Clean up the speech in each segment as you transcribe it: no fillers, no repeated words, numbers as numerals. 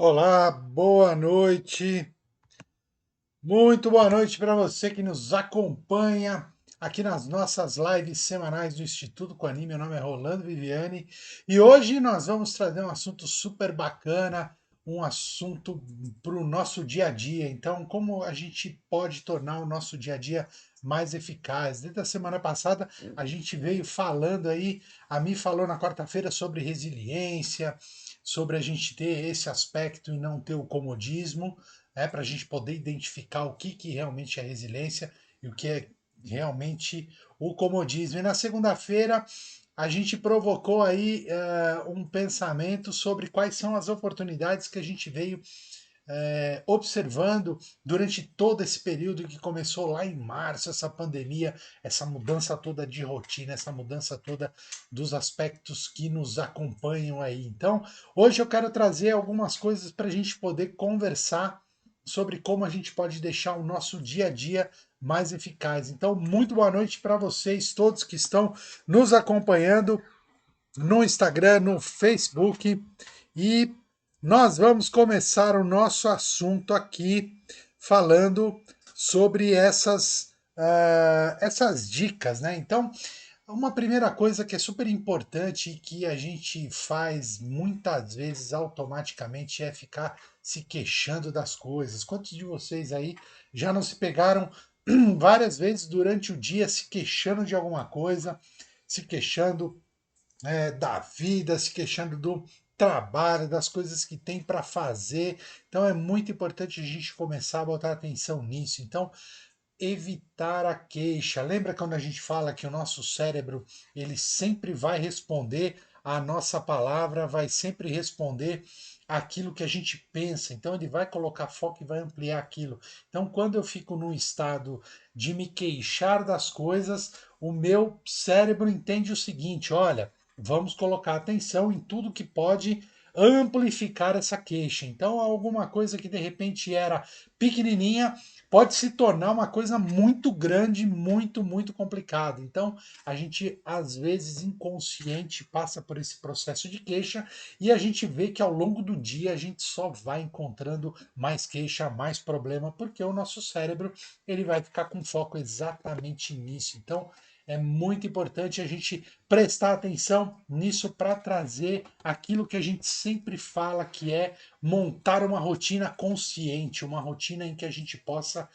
Olá, boa noite. Muito boa noite para você que nos acompanha aqui nas nossas lives semanais do Instituto Coani. Meu nome é Rolando Viviani e hoje nós vamos trazer um assunto super bacana, um assunto para o nosso dia a dia. Então, como a gente pode tornar o nosso dia a dia mais eficaz? Desde a semana passada a gente veio falando aí, a Mi falou na quarta-feira sobre resiliência, sobre a gente ter esse aspecto e não ter o comodismo, para a gente poder identificar o que realmente é resiliência e o que é realmente o comodismo. E na segunda-feira a gente provocou aí um pensamento sobre quais são as oportunidades que a gente veio observando durante todo esse período que começou lá em março, essa pandemia, essa mudança toda de rotina, essa mudança toda dos aspectos que nos acompanham aí. Então, hoje eu quero trazer algumas coisas para a gente poder conversar sobre como a gente pode deixar o nosso dia a dia mais eficaz. Então, muito boa noite para vocês todos que estão nos acompanhando no Instagram, no Facebook, e nós vamos começar o nosso assunto aqui falando sobre essas dicas, né? Então, uma primeira coisa que é super importante e que a gente faz muitas vezes automaticamente é ficar se queixando das coisas. Quantos de vocês aí já não se pegaram várias vezes durante o dia se queixando de alguma coisa, se queixando da vida, se queixando do trabalho, das coisas que tem para fazer? Então é muito importante a gente começar a botar atenção nisso. Então, evitar a queixa. Lembra quando a gente fala que o nosso cérebro, ele sempre vai responder a nossa palavra, vai sempre responder aquilo que a gente pensa. Então ele vai colocar foco e vai ampliar aquilo. Então quando eu fico num estado de me queixar das coisas, o meu cérebro entende o seguinte: olha, vamos colocar atenção em tudo que pode amplificar essa queixa. Então alguma coisa que de repente era pequenininha pode se tornar uma coisa muito grande, muito complicada. Então, a gente, às vezes, inconsciente, passa por esse processo de queixa e a gente vê que ao longo do dia a gente só vai encontrando mais queixa, mais problema, porque o nosso cérebro ele vai ficar com foco exatamente nisso. Então, é muito importante a gente prestar atenção nisso para trazer aquilo que a gente sempre fala, que é montar uma rotina consciente, uma rotina em que a gente possa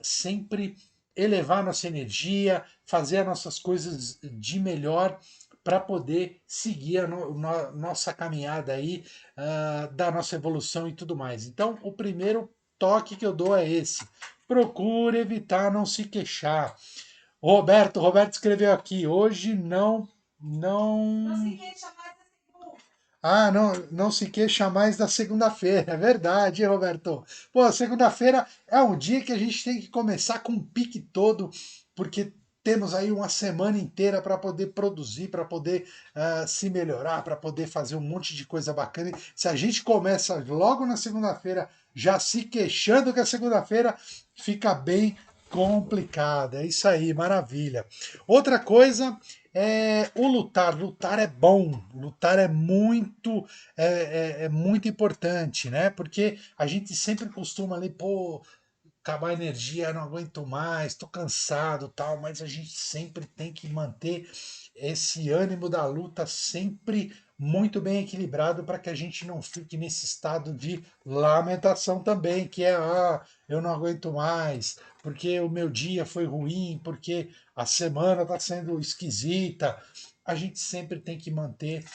sempre elevar nossa energia, fazer as nossas coisas de melhor para poder seguir a nossa caminhada aí, da nossa evolução e tudo mais. Então, o primeiro toque que eu dou é esse: procure evitar não se queixar. Roberto escreveu aqui, hoje não. Ah, não se queixa mais da segunda-feira. É verdade, hein, Roberto? Pô, segunda-feira é um dia que a gente tem que começar com o pique todo, porque temos aí uma semana inteira para poder produzir, para poder se melhorar, para poder fazer um monte de coisa bacana. E se a gente começa logo na segunda-feira já se queixando que a segunda-feira fica bem complicada. É isso aí, maravilha. Outra coisa é o lutar. Lutar é bom, lutar é muito importante, né? Porque a gente sempre costuma ali, pô, acabar a energia, não aguento mais, tô cansado, tal, mas a gente sempre tem que manter esse ânimo da luta sempre muito bem equilibrado para que a gente não fique nesse estado de lamentação também, que é, eu não aguento mais, porque o meu dia foi ruim, porque a semana está sendo esquisita. A gente sempre tem que manter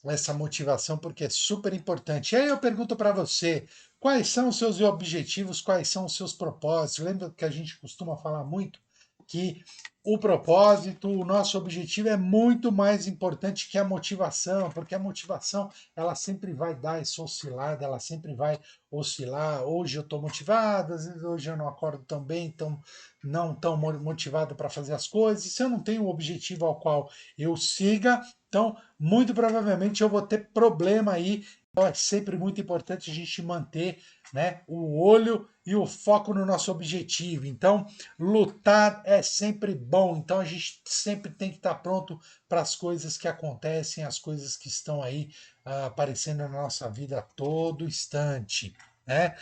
essa motivação porque é super importante. E aí eu pergunto para você, quais são os seus objetivos, quais são os seus propósitos? Lembra que a gente costuma falar muito que o propósito, o nosso objetivo é muito mais importante que a motivação, porque a motivação ela sempre vai dar essa oscilada, ela sempre vai oscilar. Hoje eu estou motivado, às vezes hoje eu não acordo tão bem, então não tão motivado para fazer as coisas. E se eu não tenho um objetivo ao qual eu siga, então muito provavelmente eu vou ter problema aí Então é sempre muito importante a gente manter, né, o olho e o foco no nosso objetivo. Então, lutar é sempre bom. Então a gente sempre tem que estar pronto para as coisas que acontecem, as coisas que estão aí aparecendo na nossa vida a todo instante, né?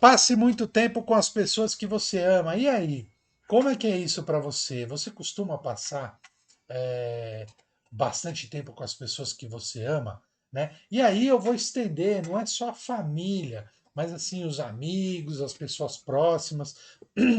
Passe muito tempo com as pessoas que você ama. E aí? Como é que é isso para você? Você costuma passar é, bastante tempo com as pessoas que você ama, né? E aí eu vou estender, não é só a família, mas assim os amigos, as pessoas próximas,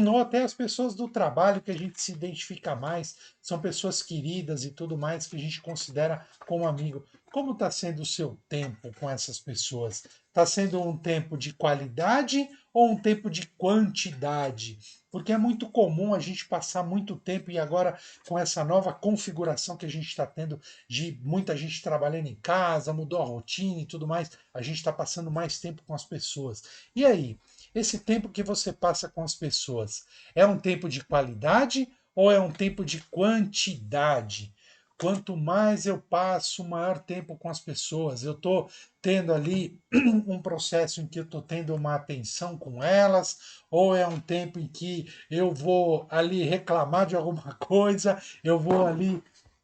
ou até as pessoas do trabalho que a gente se identifica mais, são pessoas queridas e tudo mais que a gente considera como amigo. Como está sendo o seu tempo com essas pessoas? Está sendo um tempo de qualidade ou um tempo de quantidade? Porque é muito comum a gente passar muito tempo e agora com essa nova configuração que a gente está tendo de muita gente trabalhando em casa, mudou a rotina e tudo mais, a gente está passando mais tempo com as pessoas. E aí, esse tempo que você passa com as pessoas é um tempo de qualidade ou é um tempo de quantidade? Quanto mais eu passo, maior tempo com as pessoas. Eu estou tendo ali um processo em que eu estou tendo uma atenção com elas, ou é um tempo em que eu vou ali reclamar de alguma coisa, eu vou ali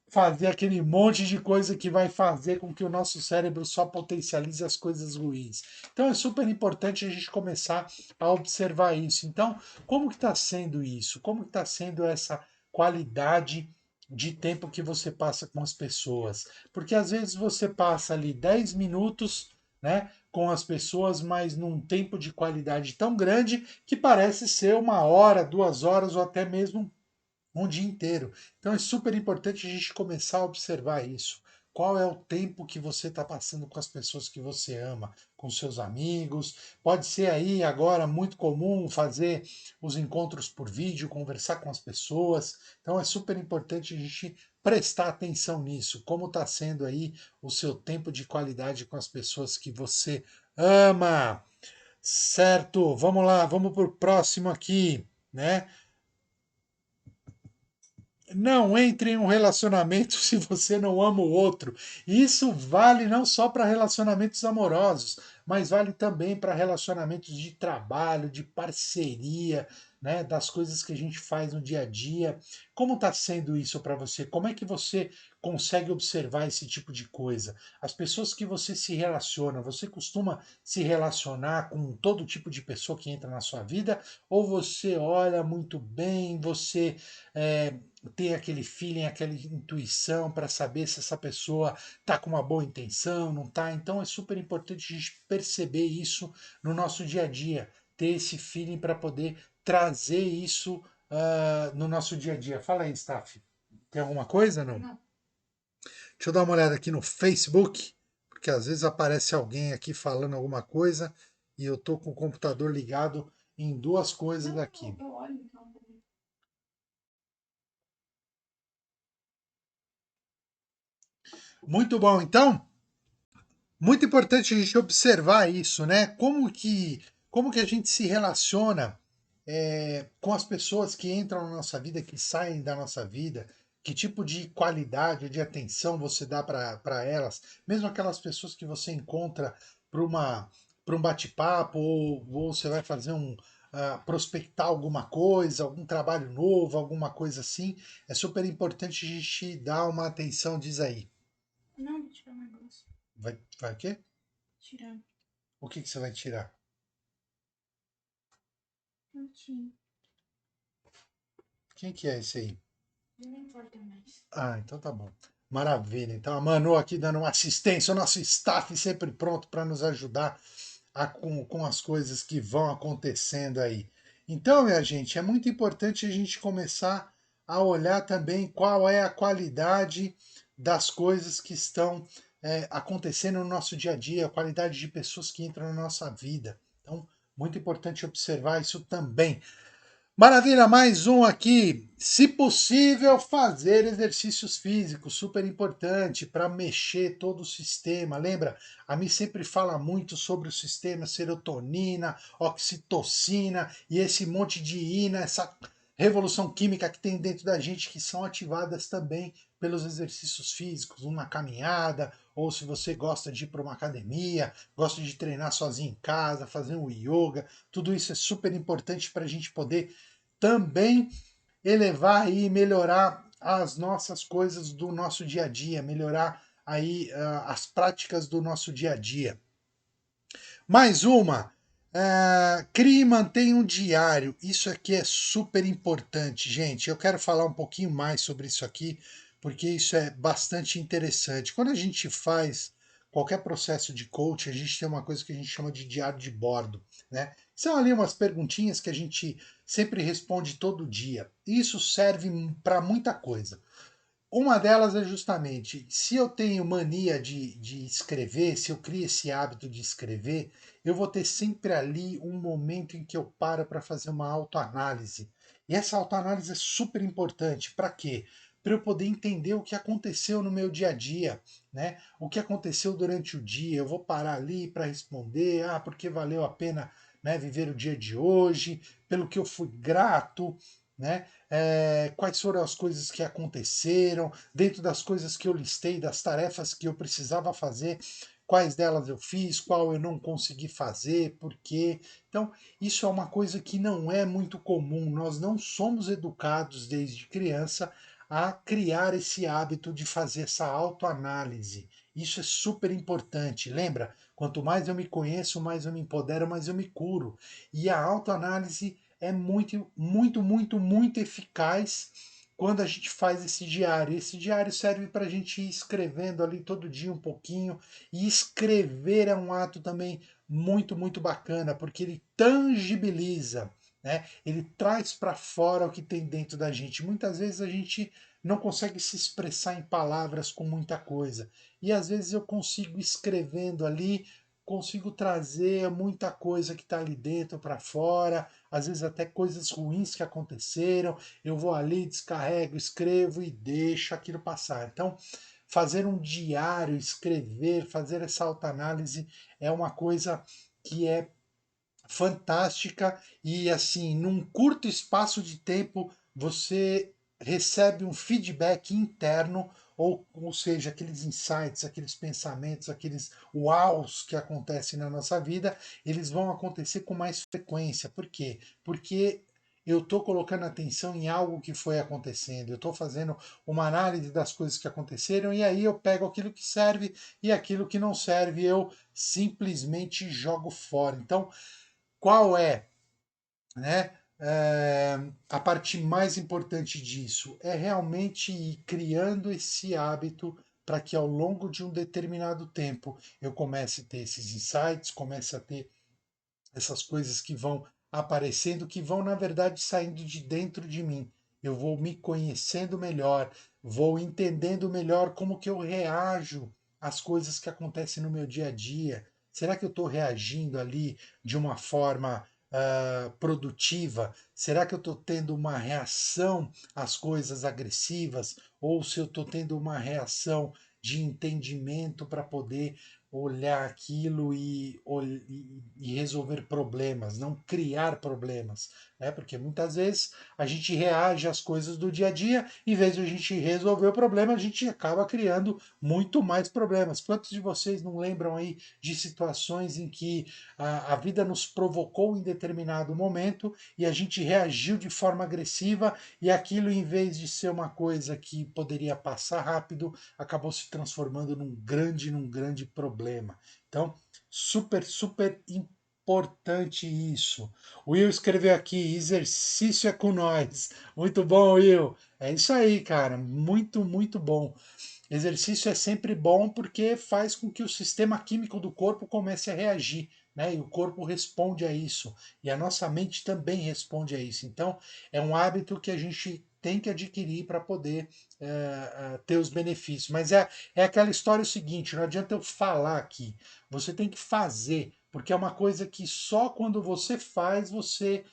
fazer aquele monte de coisa que vai fazer com que o nosso cérebro só potencialize as coisas ruins. Então é super importante a gente começar a observar isso. Então, como que está sendo isso? Como que está sendo essa qualidade de tempo que você passa com as pessoas? Porque às vezes você passa ali 10 minutos, né, com as pessoas, mas num tempo de qualidade tão grande que parece ser 1 hora, 2 horas ou até mesmo um dia inteiro. Então é super importante a gente começar a observar isso. Qual é o tempo que você está passando com as pessoas que você ama, com seus amigos? Pode ser aí agora muito comum fazer os encontros por vídeo, conversar com as pessoas. Então é super importante a gente prestar atenção nisso. Como está sendo aí o seu tempo de qualidade com as pessoas que você ama? Certo, vamos lá, vamos para o próximo aqui, né? Não entre em um relacionamento se você não ama o outro. Isso vale não só para relacionamentos amorosos, mas vale também para relacionamentos de trabalho, de parceria, né, das coisas que a gente faz no dia a dia. Como está sendo isso para você? Como é que você consegue observar esse tipo de coisa? As pessoas que você se relaciona, você costuma se relacionar com todo tipo de pessoa que entra na sua vida? Ou você olha muito bem, você ter aquele feeling, aquela intuição para saber se essa pessoa está com uma boa intenção, não está. Então é super importante a gente perceber isso no nosso dia a dia, ter esse feeling para poder trazer isso no nosso dia a dia. Fala aí, Staff. Tem alguma coisa, não? Não. Deixa eu dar uma olhada aqui no Facebook, porque às vezes aparece alguém aqui falando alguma coisa e eu tô com o computador ligado em duas coisas aqui. Eu olho então. Muito bom. Então, muito importante a gente observar isso, né? Como que a gente se relaciona com as pessoas que entram na nossa vida, que saem da nossa vida, que tipo de qualidade, de atenção você dá para elas, mesmo aquelas pessoas que você encontra para uma para um bate-papo ou você vai fazer prospectar alguma coisa, algum trabalho novo, alguma coisa assim, é super importante a gente dar uma atenção, diz aí. Não, vou tirar o negócio. Vai o quê? Tirar. O que você vai tirar? Prontinho. Quem que é esse aí? Não importa mais. Ah, então tá bom. Maravilha. Então a Manu aqui dando uma assistência, o nosso staff sempre pronto para nos ajudar com as coisas que vão acontecendo aí. Então, minha gente, é muito importante a gente começar a olhar também qual é a qualidade das coisas que estão acontecendo no nosso dia a dia, a qualidade de pessoas que entram na nossa vida. Então, muito importante observar isso também. Maravilha, mais um aqui. Se possível, fazer exercícios físicos, super importante para mexer todo o sistema. Lembra? A mim sempre fala muito sobre o sistema serotonina, oxitocina e esse monte de ina, essa revolução química que tem dentro da gente que são ativadas também pelos exercícios físicos, uma caminhada, ou se você gosta de ir para uma academia, gosta de treinar sozinho em casa, fazer um yoga, tudo isso é super importante para a gente poder também elevar e melhorar as nossas coisas do nosso dia a dia, melhorar aí as práticas do nosso dia a dia. Mais uma, crie e mantenha um diário. Isso aqui é super importante, gente. Eu quero falar um pouquinho mais sobre isso aqui, porque isso é bastante interessante. Quando a gente faz qualquer processo de coaching, a gente tem uma coisa que a gente chama de diário de bordo, né? São ali umas perguntinhas que a gente sempre responde todo dia. Isso serve para muita coisa. Uma delas é justamente, se eu tenho mania de escrever, se eu crio esse hábito de escrever, eu vou ter sempre ali um momento em que eu paro para fazer uma autoanálise. E essa autoanálise é super importante. Para quê? Para eu poder entender o que aconteceu no meu dia a dia, né? O que aconteceu durante o dia. Eu vou parar ali para responder, porque valeu a pena, né, viver o dia de hoje, pelo que eu fui grato, né? Quais foram as coisas que aconteceram, dentro das coisas que eu listei, das tarefas que eu precisava fazer, quais delas eu fiz, qual eu não consegui fazer, por quê. Então, isso é uma coisa que não é muito comum. Nós não somos educados desde criança a criar esse hábito de fazer essa autoanálise. Isso é super importante. Lembra? Quanto mais eu me conheço, mais eu me empodero, mais eu me curo. E a autoanálise é muito, muito, muito, muito eficaz quando a gente faz esse diário. Esse diário serve para a gente ir escrevendo ali todo dia um pouquinho. E escrever é um ato também muito, muito bacana, porque ele tangibiliza, né? Ele traz para fora o que tem dentro da gente. Muitas vezes a gente não consegue se expressar em palavras com muita coisa. E às vezes eu consigo escrevendo ali, consigo trazer muita coisa que está ali dentro para fora, às vezes até coisas ruins que aconteceram, eu vou ali, descarrego, escrevo e deixo aquilo passar. Então, fazer um diário, escrever, fazer essa autoanálise é uma coisa que é fantástica e assim, num curto espaço de tempo, você recebe um feedback interno, ou seja, aqueles insights, aqueles pensamentos, aqueles uaus que acontecem na nossa vida, eles vão acontecer com mais frequência. Por quê? Porque eu estou colocando atenção em algo que foi acontecendo, eu estou fazendo uma análise das coisas que aconteceram e aí eu pego aquilo que serve e aquilo que não serve eu simplesmente jogo fora. Então, qual é, né, a parte mais importante disso? É realmente ir criando esse hábito para que ao longo de um determinado tempo eu comece a ter esses insights, comece a ter essas coisas que vão aparecendo, que vão, na verdade, saindo de dentro de mim. Eu vou me conhecendo melhor, vou entendendo melhor como que eu reajo às coisas que acontecem no meu dia a dia. Será que eu estou reagindo ali de uma forma produtiva? Será que eu estou tendo uma reação às coisas agressivas? Ou se eu estou tendo uma reação de entendimento para poder olhar aquilo e resolver problemas, não criar problemas, né? Porque muitas vezes a gente reage às coisas do dia a dia, em vez de a gente resolver o problema, a gente acaba criando muito mais problemas. Quantos de vocês não lembram aí de situações em que a vida nos provocou em determinado momento e a gente reagiu de forma agressiva e aquilo, em vez de ser uma coisa que poderia passar rápido, acabou se transformando num grande problema. Então, super, super importante isso. O Will escreveu aqui: exercício é com nós. Muito bom, Will. É isso aí, cara. Muito, muito bom. Exercício é sempre bom porque faz com que o sistema químico do corpo comece a reagir, né? E o corpo responde a isso. E a nossa mente também responde a isso. Então, é um hábito que a gente tem que adquirir para poder ter os benefícios. Mas é aquela história o seguinte: não adianta eu falar aqui, você tem que fazer, porque é uma coisa que só quando você faz você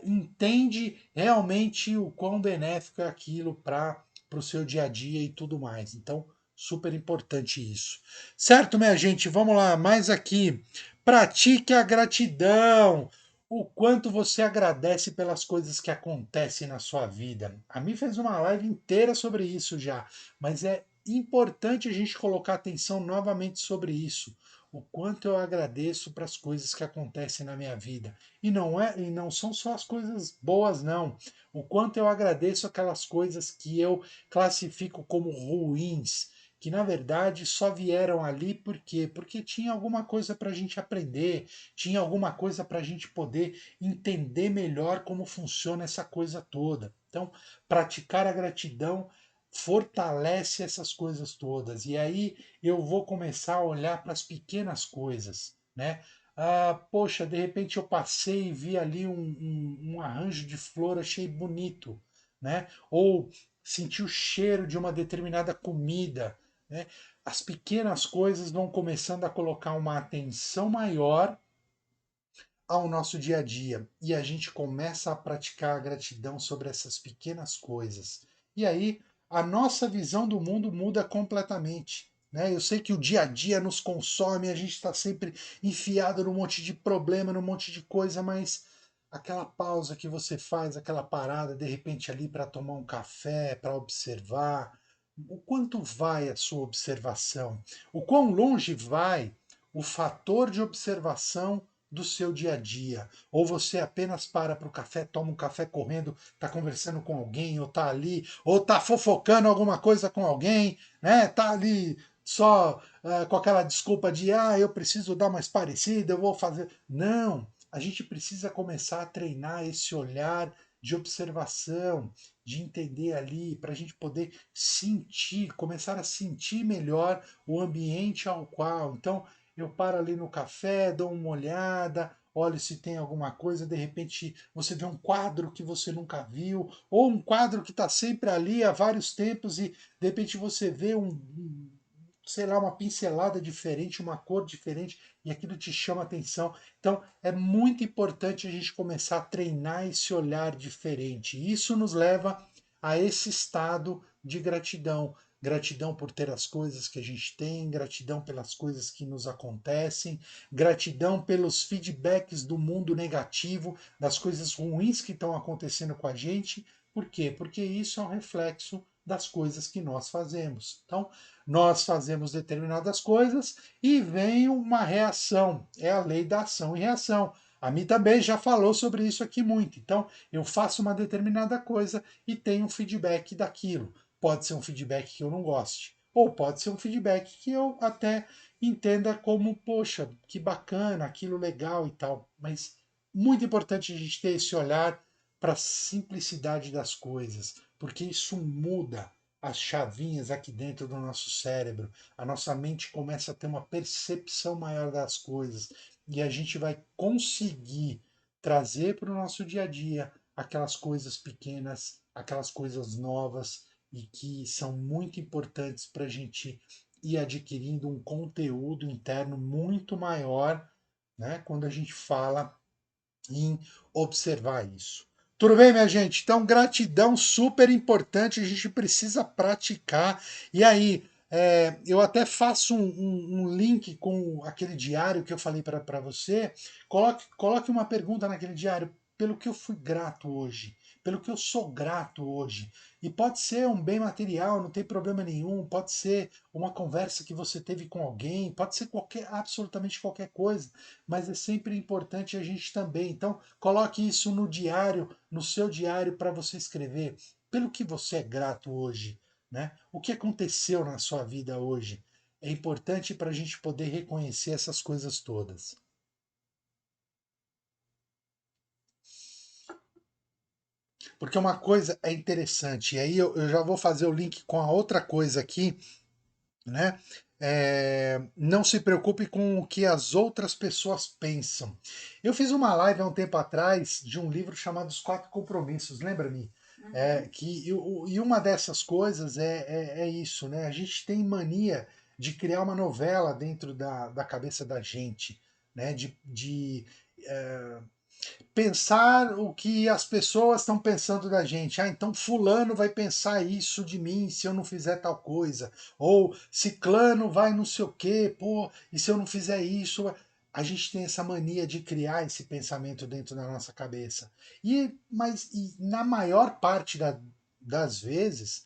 entende realmente o quão benéfico é aquilo para o seu dia a dia e tudo mais. Então, super importante isso. Certo, minha gente? Vamos lá, mais aqui. Pratique a gratidão. O quanto você agradece pelas coisas que acontecem na sua vida. A mim fez uma live inteira sobre isso já, mas é importante a gente colocar atenção novamente sobre isso. O quanto eu agradeço para as coisas que acontecem na minha vida. E não são só as coisas boas, não. O quanto eu agradeço aquelas coisas que eu classifico como ruins, que na verdade só vieram ali por quê? Porque tinha alguma coisa para a gente aprender, tinha alguma coisa para a gente poder entender melhor como funciona essa coisa toda. Então, praticar a gratidão fortalece essas coisas todas. E aí eu vou começar a olhar para as pequenas coisas, né? Ah, poxa, de repente eu passei e vi ali um arranjo de flor, achei bonito, né? Ou senti o cheiro de uma determinada comida, né? As pequenas coisas vão começando a colocar uma atenção maior ao nosso dia a dia e a gente começa a praticar a gratidão sobre essas pequenas coisas. E aí a nossa visão do mundo muda completamente. Né? Eu sei que o dia a dia nos consome, a gente está sempre enfiado num monte de problema, num monte de coisa, mas aquela pausa que você faz, aquela parada de repente ali para tomar um café, para observar, o quanto vai a sua observação, o quão longe vai o fator de observação do seu dia a dia. Ou você apenas para o café, toma um café correndo, está conversando com alguém, ou está ali, ou está fofocando alguma coisa com alguém, né? Está ali só com aquela desculpa de eu preciso dar mais parecida, eu vou fazer. Não, a gente precisa começar a treinar esse olhar de observação, de entender ali, para a gente poder sentir, começar a sentir melhor o ambiente ao qual. Então, eu paro ali no café, dou uma olhada, olho se tem alguma coisa, de repente você vê um quadro que você nunca viu, ou um quadro que está sempre ali há vários tempos e de repente você vê sei lá, uma pincelada diferente, uma cor diferente e aquilo te chama atenção. Então é muito importante a gente começar a treinar esse olhar diferente. Isso nos leva a esse estado de gratidão. Gratidão por ter as coisas que a gente tem, gratidão pelas coisas que nos acontecem, gratidão pelos feedbacks do mundo negativo, das coisas ruins que estão acontecendo com a gente. Por quê? Porque isso é um reflexo das coisas que nós fazemos. Então, nós fazemos determinadas coisas e vem uma reação. É a lei da ação e reação. A Mi também já falou sobre isso aqui muito. Então, eu faço uma determinada coisa e tenho um feedback daquilo. Pode ser um feedback que eu não goste, ou pode ser um feedback que eu até entenda como, poxa, que bacana, aquilo legal e tal. Mas muito importante a gente ter esse olhar para a simplicidade das coisas, porque isso muda as chavinhas aqui dentro do nosso cérebro. A nossa mente começa a ter uma percepção maior das coisas e a gente vai conseguir trazer para o nosso dia a dia aquelas coisas pequenas, aquelas coisas novas e que são muito importantes para a gente ir adquirindo um conteúdo interno muito maior, né, quando a gente fala em observar isso. Tudo bem, minha gente? Então, gratidão super importante, a gente precisa praticar. E aí, eu até faço um link com aquele diário que eu falei para você. Coloque uma pergunta naquele diário. Pelo que eu fui grato hoje, pelo que eu sou grato hoje. E pode ser um bem material, não tem problema nenhum, pode ser uma conversa que você teve com alguém, pode ser absolutamente qualquer coisa, mas é sempre importante a gente também. Então, coloque isso no diário, no seu diário, para você escrever pelo que você é grato hoje, né? O que aconteceu na sua vida hoje. É importante para a gente poder reconhecer essas coisas todas. Porque uma coisa é interessante, e aí eu já vou fazer o link com a outra coisa aqui, né? Não se preocupe com o que as outras pessoas pensam. Eu fiz uma live há um tempo atrás de um livro chamado Os Quatro Compromissos, lembra-me? E uma dessas coisas é isso, né? A gente tem mania de criar uma novela dentro da cabeça da gente, né? É, pensar o que as pessoas estão pensando da gente. Então fulano vai pensar isso de mim se eu não fizer tal coisa. Ou ciclano vai não sei o quê, pô, e se eu não fizer isso. A gente tem essa mania de criar esse pensamento dentro da nossa cabeça. Mas na maior parte das vezes,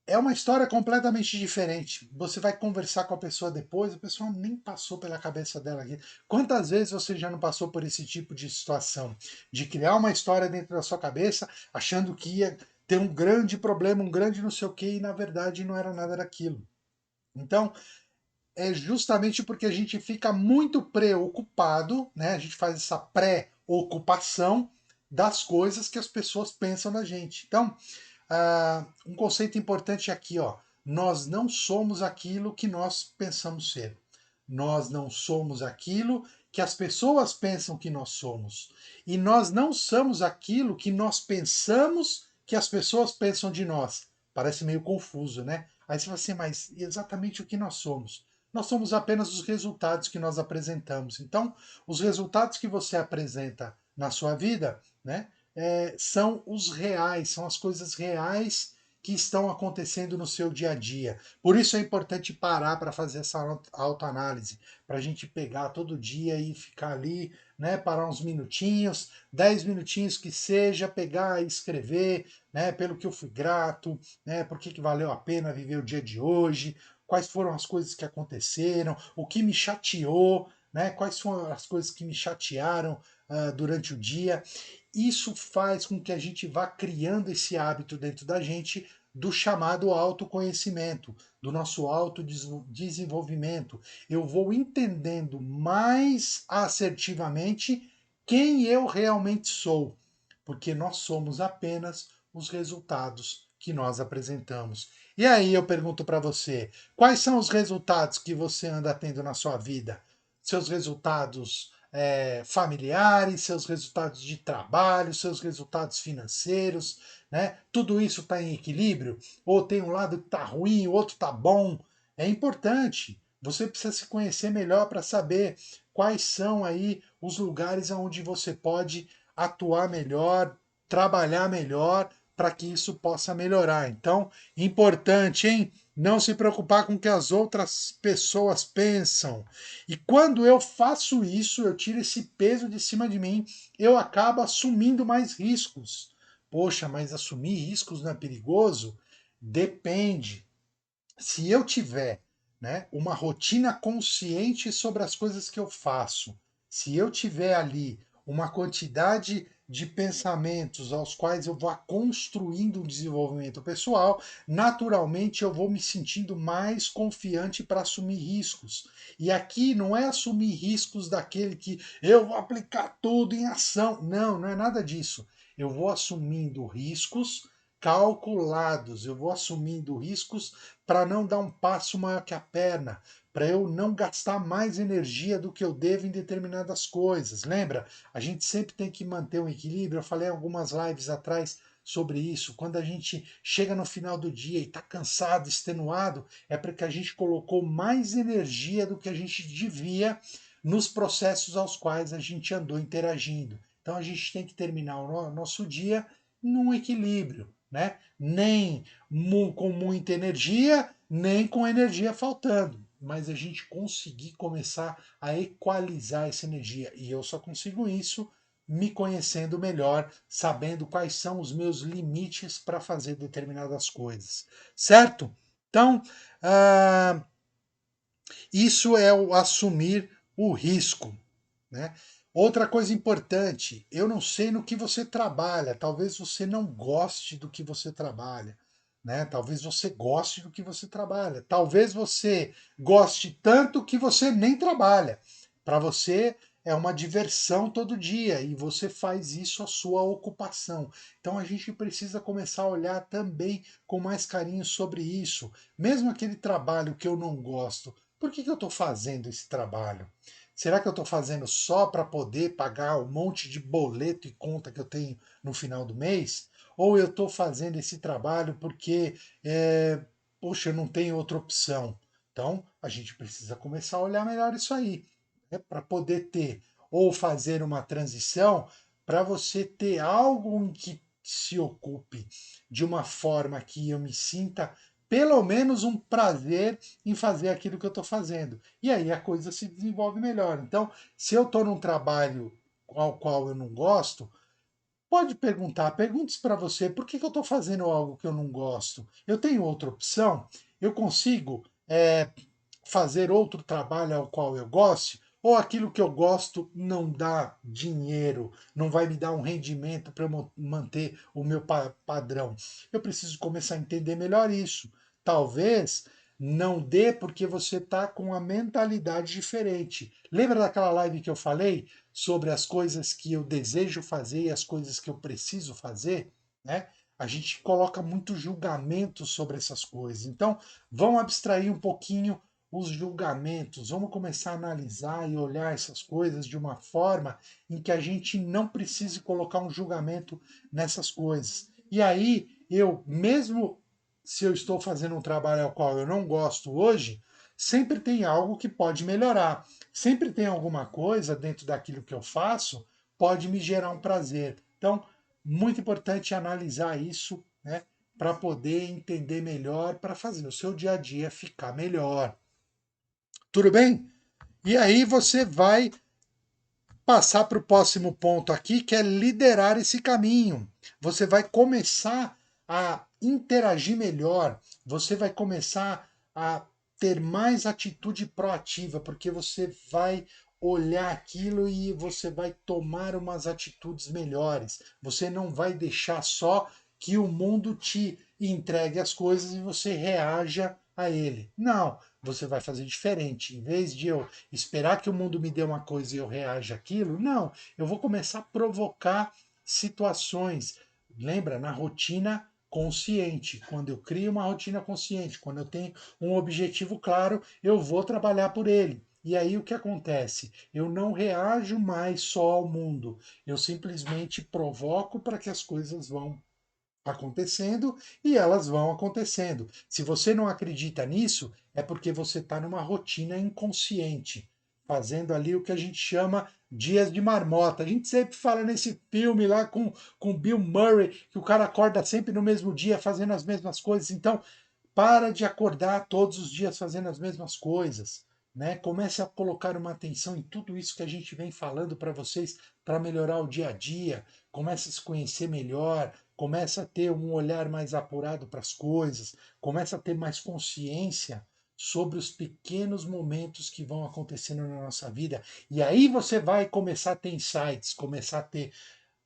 é uma história completamente diferente. Você vai conversar com a pessoa depois, a pessoa nem passou pela cabeça dela aqui. Quantas vezes você já não passou por esse tipo de situação? De criar uma história dentro da sua cabeça, achando que ia ter um grande problema, um grande não sei o quê, e na verdade não era nada daquilo. Então, é justamente porque a gente fica muito preocupado, né? A gente faz essa pré-ocupação das coisas que as pessoas pensam da gente. Então, um conceito importante aqui, ó. Nós não somos aquilo que nós pensamos ser. Nós não somos aquilo que as pessoas pensam que nós somos. E nós não somos aquilo que nós pensamos que as pessoas pensam de nós. Parece meio confuso, né? Aí você fala assim, mas exatamente o que nós somos? Nós somos apenas os resultados que nós apresentamos. Então, os resultados que você apresenta na sua vida, né, são os reais, são as coisas reais que estão acontecendo no seu dia a dia. Por isso é importante parar para fazer essa autoanálise, para a gente pegar todo dia e ficar ali, né, parar uns minutinhos, 10 minutinhos que seja, pegar e escrever, né, pelo que eu fui grato, né, por que valeu a pena viver o dia de hoje, quais foram as coisas que aconteceram, o que me chateou, né, quais foram as coisas que me chatearam durante o dia. Isso faz com que a gente vá criando esse hábito dentro da gente do chamado autoconhecimento, do nosso autodesenvolvimento. Eu vou entendendo mais assertivamente quem eu realmente sou, porque nós somos apenas os resultados que nós apresentamos. E aí eu pergunto para você, quais são os resultados que você anda tendo na sua vida? Seus resultados familiares, seus resultados de trabalho, seus resultados financeiros, né? Tudo isso está em equilíbrio? Ou tem um lado que está ruim, o outro está bom? É importante. Você precisa se conhecer melhor para saber quais são aí os lugares onde você pode atuar melhor, trabalhar melhor para que isso possa melhorar. Então, importante, hein? Não se preocupar com o que as outras pessoas pensam. E quando eu faço isso, eu tiro esse peso de cima de mim, eu acabo assumindo mais riscos. Poxa, mas assumir riscos não é perigoso? Depende. Se eu tiver, né, uma rotina consciente sobre as coisas que eu faço, se eu tiver ali uma quantidade de pensamentos aos quais eu vou construindo um desenvolvimento pessoal, naturalmente eu vou me sentindo mais confiante para assumir riscos. E aqui não é assumir riscos daquele que eu vou aplicar tudo em ação. Não, não é nada disso. Eu vou assumindo riscos calculados, eu vou assumindo riscos para não dar um passo maior que a perna, para eu não gastar mais energia do que eu devo em determinadas coisas. Lembra? A gente sempre tem que manter um equilíbrio. Eu falei algumas lives atrás sobre isso. Quando a gente chega no final do dia e está cansado, extenuado, é porque a gente colocou mais energia do que a gente devia nos processos aos quais a gente andou interagindo. Então a gente tem que terminar o nosso dia num equilíbrio, né? Nem com muita energia, nem com energia faltando. Mas a gente conseguir começar a equalizar essa energia. E eu só consigo isso me conhecendo melhor, sabendo quais são os meus limites para fazer determinadas coisas. Certo? Então, ah, isso é o assumir o risco. Né? Outra coisa importante, eu não sei no que você trabalha, talvez você não goste do que você trabalha, né? Talvez você goste do que você trabalha, talvez você goste tanto que você nem trabalha. Para você é uma diversão todo dia e você faz isso a sua ocupação. Então a gente precisa começar a olhar também com mais carinho sobre isso. Mesmo aquele trabalho que eu não gosto, por que eu estou fazendo esse trabalho? Será que eu estou fazendo só para poder pagar um monte de boleto e conta que eu tenho no final do mês? Ou eu estou fazendo esse trabalho porque, poxa, eu não tenho outra opção? Então, a gente precisa começar a olhar melhor isso aí, né, para poder ter ou fazer uma transição para você ter algo em que se ocupe de uma forma que eu me sinta pelo menos um prazer em fazer aquilo que eu estou fazendo. E aí a coisa se desenvolve melhor. Então, se eu estou num trabalho ao qual eu não gosto, pode perguntar, pergunte para você, por que eu estou fazendo algo que eu não gosto? Eu tenho outra opção? Eu consigo fazer outro trabalho ao qual eu goste? Ou aquilo que eu gosto não dá dinheiro, não vai me dar um rendimento para manter o meu padrão? Eu preciso começar a entender melhor isso. Talvez não dê porque você está com a mentalidade diferente. Lembra daquela live que eu falei sobre as coisas que eu desejo fazer e as coisas que eu preciso fazer? Né? A gente coloca muito julgamento sobre essas coisas. Então, vamos abstrair um pouquinho os julgamentos, vamos começar a analisar e olhar essas coisas de uma forma em que a gente não precise colocar um julgamento nessas coisas. E aí, eu, mesmo se eu estou fazendo um trabalho ao qual eu não gosto hoje, sempre tem algo que pode melhorar. Sempre tem alguma coisa dentro daquilo que eu faço pode me gerar um prazer. Então, muito importante analisar isso, né, para poder entender melhor, para fazer o seu dia a dia ficar melhor. Tudo bem? E aí você vai passar para o próximo ponto aqui, que é liderar esse caminho. Você vai começar a interagir melhor, você vai começar a ter mais atitude proativa, porque você vai olhar aquilo e você vai tomar umas atitudes melhores. Você não vai deixar só que o mundo te entregue as coisas e você reaja a ele. Não, você vai fazer diferente. Em vez de eu esperar que o mundo me dê uma coisa e eu reaja àquilo, não, eu vou começar a provocar situações. Lembra, na rotina consciente. Quando eu crio uma rotina consciente, quando eu tenho um objetivo claro, eu vou trabalhar por ele. E aí o que acontece? Eu não reajo mais só ao mundo. Eu simplesmente provoco para que as coisas vão acontecendo e elas vão acontecendo. Se você não acredita nisso, é porque você está numa rotina inconsciente, fazendo ali o que a gente chama dias de marmota. A gente sempre fala nesse filme lá com Bill Murray, que o cara acorda sempre no mesmo dia fazendo as mesmas coisas. Então, para de acordar todos os dias fazendo as mesmas coisas. Né? Comece a colocar uma atenção em tudo isso que a gente vem falando para vocês para melhorar o dia a dia. Comece a se conhecer melhor, comece a ter um olhar mais apurado para as coisas, comece a ter mais consciência sobre os pequenos momentos que vão acontecendo na nossa vida. E aí você vai começar a ter insights, começar a ter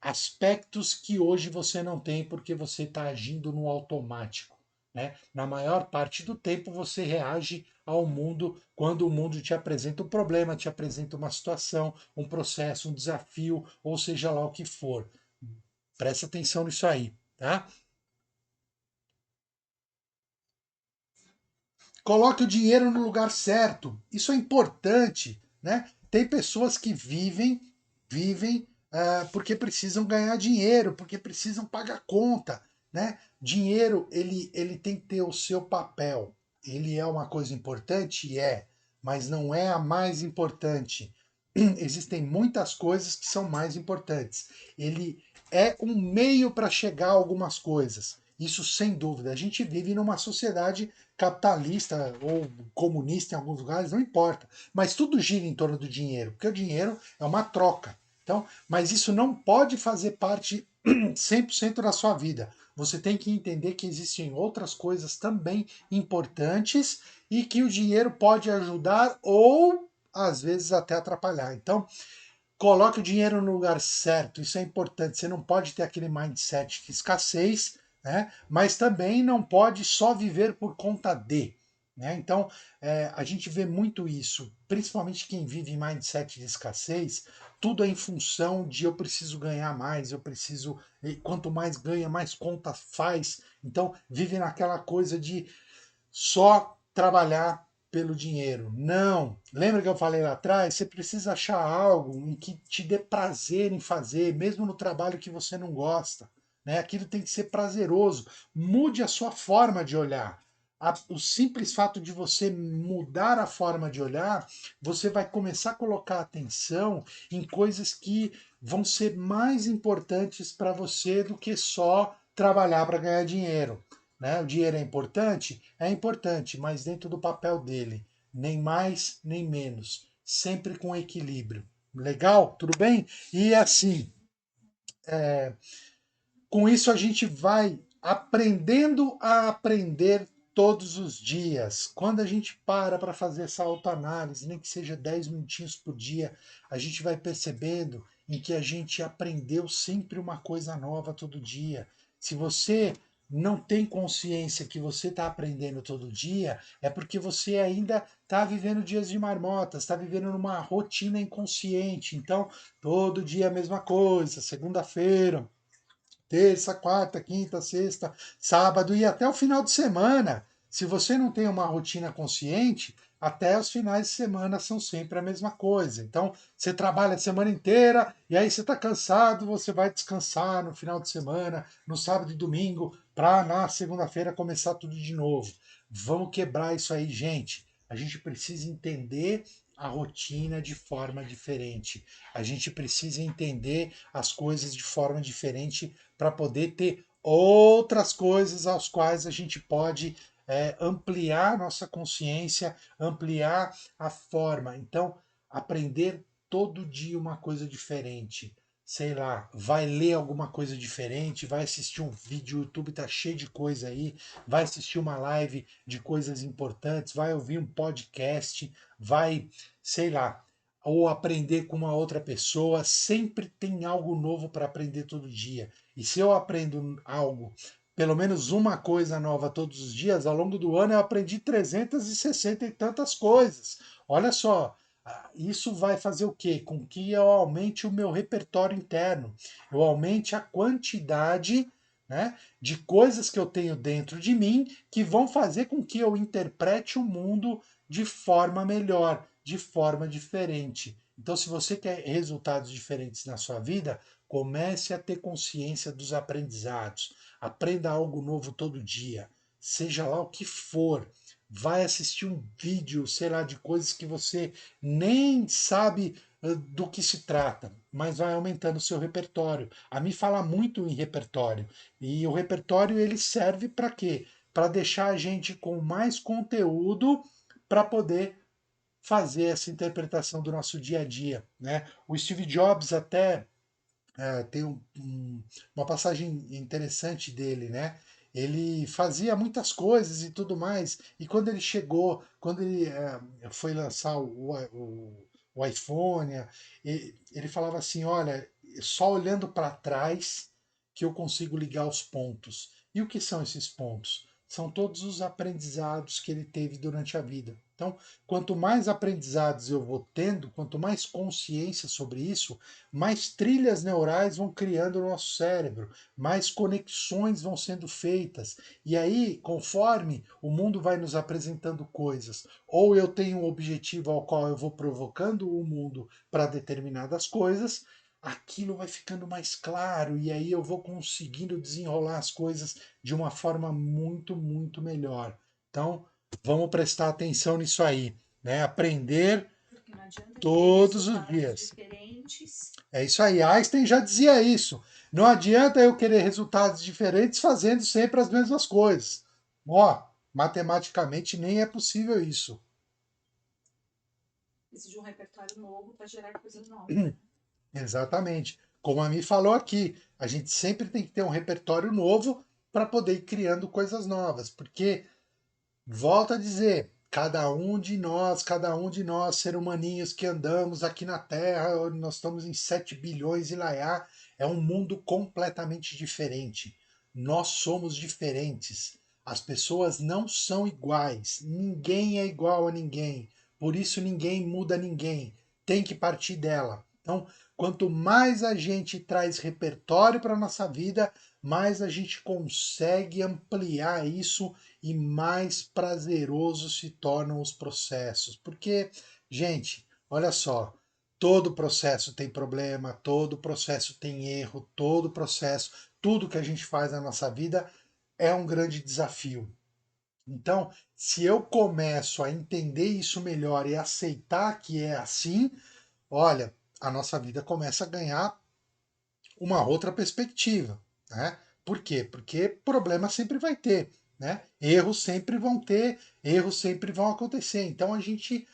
aspectos que hoje você não tem porque você está agindo no automático. Né? Na maior parte do tempo você reage ao mundo quando o mundo te apresenta um problema, te apresenta uma situação, um processo, um desafio, ou seja lá o que for. Presta atenção nisso aí, tá? Coloque o dinheiro no lugar certo. Isso é importante, né? Tem pessoas que vivem porque precisam ganhar dinheiro, porque precisam pagar conta, né? Dinheiro ele tem que ter o seu papel. Ele é uma coisa importante, é, mas não é a mais importante. Existem muitas coisas que são mais importantes. Ele é um meio para chegar a algumas coisas. Isso sem dúvida. A gente vive numa sociedade capitalista ou comunista em alguns lugares, não importa. Mas tudo gira em torno do dinheiro, porque o dinheiro é uma troca. Então, mas isso não pode fazer parte 100% da sua vida. Você tem que entender que existem outras coisas também importantes e que o dinheiro pode ajudar ou às vezes até atrapalhar. Então, coloque o dinheiro no lugar certo, isso é importante. Você não pode ter aquele mindset de escassez, né? Mas também não pode só viver por conta de. Né? Então, a gente vê muito isso, principalmente quem vive em mindset de escassez, tudo é em função de eu preciso ganhar mais, eu preciso. E quanto mais ganha, mais conta faz. Então, vive naquela coisa de só trabalhar pelo dinheiro. Não. Lembra que eu falei lá atrás? Você precisa achar algo em que te dê prazer em fazer, mesmo no trabalho que você não gosta. Né? Aquilo tem que ser prazeroso. Mude a sua forma de olhar. O simples fato de você mudar a forma de olhar, você vai começar a colocar atenção em coisas que vão ser mais importantes para você do que só trabalhar para ganhar dinheiro. Né? O dinheiro é importante, mas dentro do papel dele, nem mais nem menos, sempre com equilíbrio. Legal? Tudo bem? E assim, Com isso, a gente vai aprendendo a aprender todos os dias. Quando a gente para fazer essa autoanálise, nem que seja 10 minutinhos por dia, a gente vai percebendo em que a gente aprendeu sempre uma coisa nova todo dia. Se você não tem consciência que você está aprendendo todo dia, é porque você ainda está vivendo dias de marmotas, está vivendo numa rotina inconsciente. Então, todo dia a mesma coisa, segunda-feira, terça, quarta, quinta, sexta, sábado e até o final de semana. Se você não tem uma rotina consciente, até os finais de semana são sempre a mesma coisa. Então, você trabalha a semana inteira e aí você está cansado, você vai descansar no final de semana, no sábado e domingo, para na segunda-feira começar tudo de novo. Vamos quebrar isso aí, gente. A gente precisa entender a rotina de forma diferente. A gente precisa entender as coisas de forma diferente para poder ter outras coisas aos quais a gente pode ampliar nossa consciência, ampliar a forma. Então, aprender todo dia uma coisa diferente. Sei lá, vai ler alguma coisa diferente, vai assistir um vídeo, o YouTube tá cheio de coisa aí, vai assistir uma live de coisas importantes, vai ouvir um podcast, vai, sei lá, ou aprender com uma outra pessoa, sempre tem algo novo para aprender todo dia. E se eu aprendo algo, pelo menos uma coisa nova todos os dias, ao longo do ano eu aprendi 360 e tantas coisas. Olha só, isso vai fazer o quê? Com que eu aumente o meu repertório interno, eu aumente a quantidade, né, de coisas que eu tenho dentro de mim que vão fazer com que eu interprete o mundo de forma melhor, de forma diferente. Então, se você quer resultados diferentes na sua vida, comece a ter consciência dos aprendizados. Aprenda algo novo todo dia, seja lá o que for. Vai assistir um vídeo, sei lá, de coisas que você nem sabe do que se trata, mas vai aumentando o seu repertório. A mim fala muito em repertório. E o repertório ele serve para quê? Para deixar a gente com mais conteúdo para poder fazer essa interpretação do nosso dia a dia, né? O Steve Jobs até tem uma passagem interessante dele, né? Ele fazia muitas coisas e tudo mais, e quando ele chegou, quando ele foi lançar o iPhone, ele falava assim: olha, só olhando para trás que eu consigo ligar os pontos. E o que são esses pontos? São todos os aprendizados que ele teve durante a vida. Então, quanto mais aprendizados eu vou tendo, quanto mais consciência sobre isso, mais trilhas neurais vão criando no nosso cérebro, mais conexões vão sendo feitas. E aí, conforme o mundo vai nos apresentando coisas, ou eu tenho um objetivo ao qual eu vou provocando o mundo para determinadas coisas, aquilo vai ficando mais claro e aí eu vou conseguindo desenrolar as coisas de uma forma muito, muito melhor. Então, vamos prestar atenção nisso aí, né? Aprender todos os dias. É isso aí. Einstein já dizia isso. Não adianta eu querer resultados diferentes fazendo sempre as mesmas coisas. Ó, matematicamente nem é possível isso. Precisa de um repertório novo para gerar coisas novas. Exatamente. Como a Mi falou aqui, a gente sempre tem que ter um repertório novo para poder ir criando coisas novas, porque volto a dizer, cada um de nós, ser humaninhos que andamos aqui na Terra, nós estamos em 7 bilhões e laiá, é um mundo completamente diferente. Nós somos diferentes. As pessoas não são iguais. Ninguém é igual a ninguém. Por isso ninguém muda ninguém. Tem que partir dela. Então, quanto mais a gente traz repertório para a nossa vida, mais a gente consegue ampliar isso e mais prazeroso se tornam os processos. Porque, gente, olha só, todo processo tem problema, todo processo tem erro, todo processo, tudo que a gente faz na nossa vida é um grande desafio. Então, se eu começo a entender isso melhor e aceitar que é assim, olha, a nossa vida começa a ganhar uma outra perspectiva, né? Por quê? Porque problema sempre vai ter, né? Erros sempre vão ter, erros sempre vão acontecer. Então a gente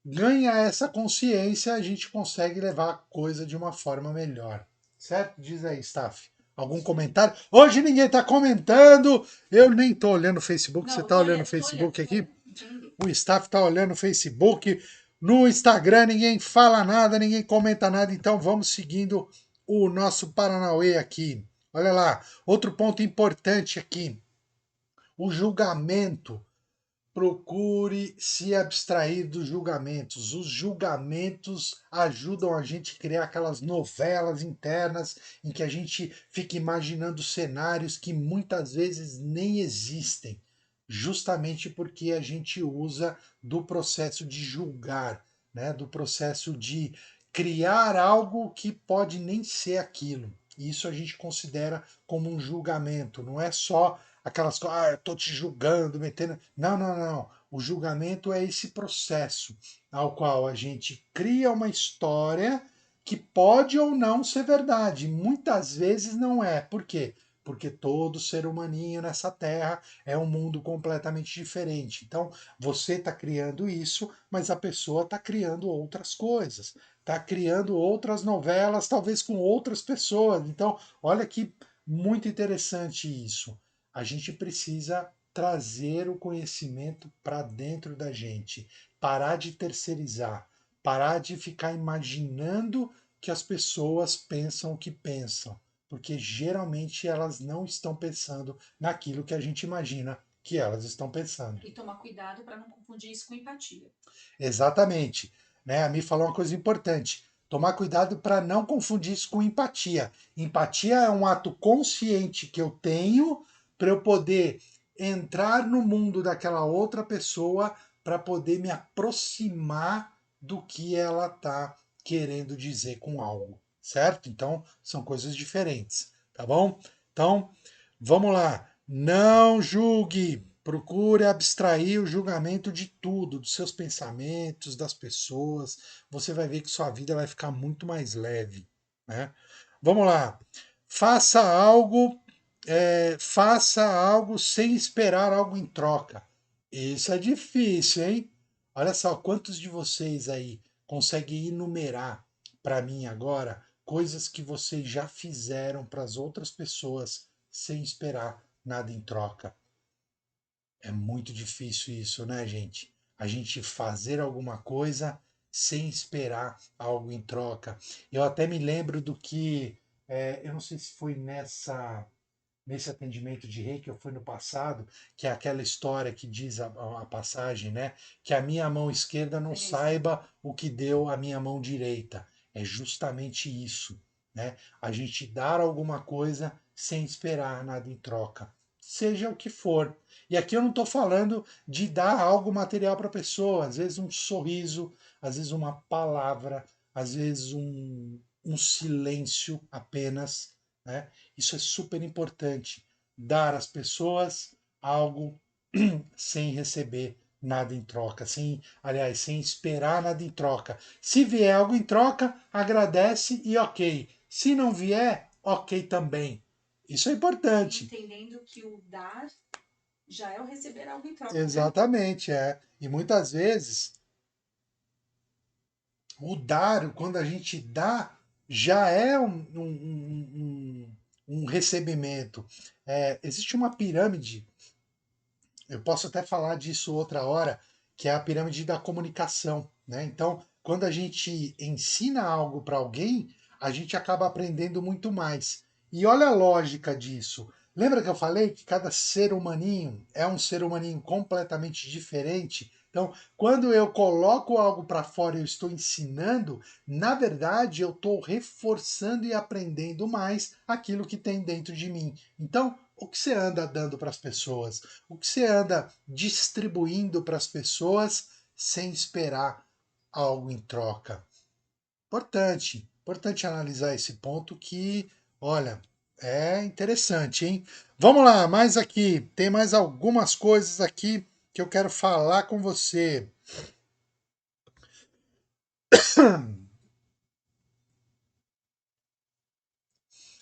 ganha essa consciência, a gente consegue levar a coisa de uma forma melhor. Certo? Diz aí, Staff. Algum comentário? Hoje ninguém está comentando. Eu nem estou olhando o Facebook. Não, Você eu está tô olhando o olhando, tô olhando, Facebook tô aqui? olhando. Não tem ninguém. O staff está olhando o Facebook. No Instagram ninguém fala nada, ninguém comenta nada. Então vamos seguindo o nosso Paranauê aqui. Olha lá, outro ponto importante aqui. O julgamento. Procure se abstrair dos julgamentos. Os julgamentos ajudam a gente a criar aquelas novelas internas em que a gente fica imaginando cenários que muitas vezes nem existem, justamente porque a gente usa do processo de julgar, né? Do processo de criar algo que pode nem ser aquilo. Isso a gente considera como um julgamento, não é só aquelas coisas, eu tô te julgando, metendo. Não, não, não. O julgamento é esse processo ao qual a gente cria uma história que pode ou não ser verdade. Muitas vezes não é. Por quê? Porque todo ser humaninho nessa terra é um mundo completamente diferente. Então, você está criando isso, mas a pessoa está criando outras coisas. Está criando outras novelas, talvez com outras pessoas. Então, olha que muito interessante isso. A gente precisa trazer o conhecimento para dentro da gente, parar de terceirizar, parar de ficar imaginando que as pessoas pensam o que pensam, porque geralmente elas não estão pensando naquilo que a gente imagina que elas estão pensando. E tomar cuidado para não confundir isso com empatia. Exatamente. Né? A Mi falou uma coisa importante. Tomar cuidado para não confundir isso com empatia. Empatia é um ato consciente que eu tenho para eu poder entrar no mundo daquela outra pessoa para poder me aproximar do que ela está querendo dizer com algo, certo? Então, são coisas diferentes, tá bom? Então, vamos lá. Não julgue. Procure abstrair o julgamento de tudo, dos seus pensamentos, das pessoas. Você vai ver que sua vida vai ficar muito mais leve, né? Vamos lá. Faça algo, faça algo sem esperar algo em troca. Isso é difícil, hein? Olha só, quantos de vocês aí conseguem enumerar para mim agora coisas que vocês já fizeram para as outras pessoas sem esperar nada em troca? É muito difícil isso, né, gente? A gente fazer alguma coisa sem esperar algo em troca. Eu até me lembro do que, eu não sei se foi nesse atendimento de reiki ou foi no passado, que é aquela história que diz a passagem, né? Que a minha mão esquerda não Foi nesse. saiba o que deu a minha mão direita. É justamente isso, né? A gente dar alguma coisa sem esperar nada em troca, seja o que for. E aqui eu não estou falando de dar algo material para a pessoa, às vezes um sorriso, às vezes uma palavra, às vezes um silêncio apenas, né? Isso é super importante. Dar às pessoas algo sem receber nada em troca, aliás, sem esperar nada em troca. Se vier algo em troca, agradece e ok. Se não vier, ok também. Isso é E importante. entendendo que o dar já é o receber algo em troca, né? Exatamente, é. E muitas vezes o dar, quando a gente dá, já é um recebimento. Existe uma pirâmide, eu posso até falar disso outra hora, que é a pirâmide da comunicação. Né? Então, quando a gente ensina algo para alguém, a gente acaba aprendendo muito mais. E olha a lógica disso. Lembra que eu falei que cada ser humaninho é um ser humaninho completamente diferente? Então, quando eu coloco algo para fora e eu estou ensinando, na verdade eu estou reforçando e aprendendo mais aquilo que tem dentro de mim. Então, o que você anda dando para as pessoas? O que você anda distribuindo para as pessoas sem esperar algo em troca? Importante analisar esse ponto que, olha, é interessante, hein? Vamos lá, mais aqui, tem mais algumas coisas aqui que eu quero falar com você.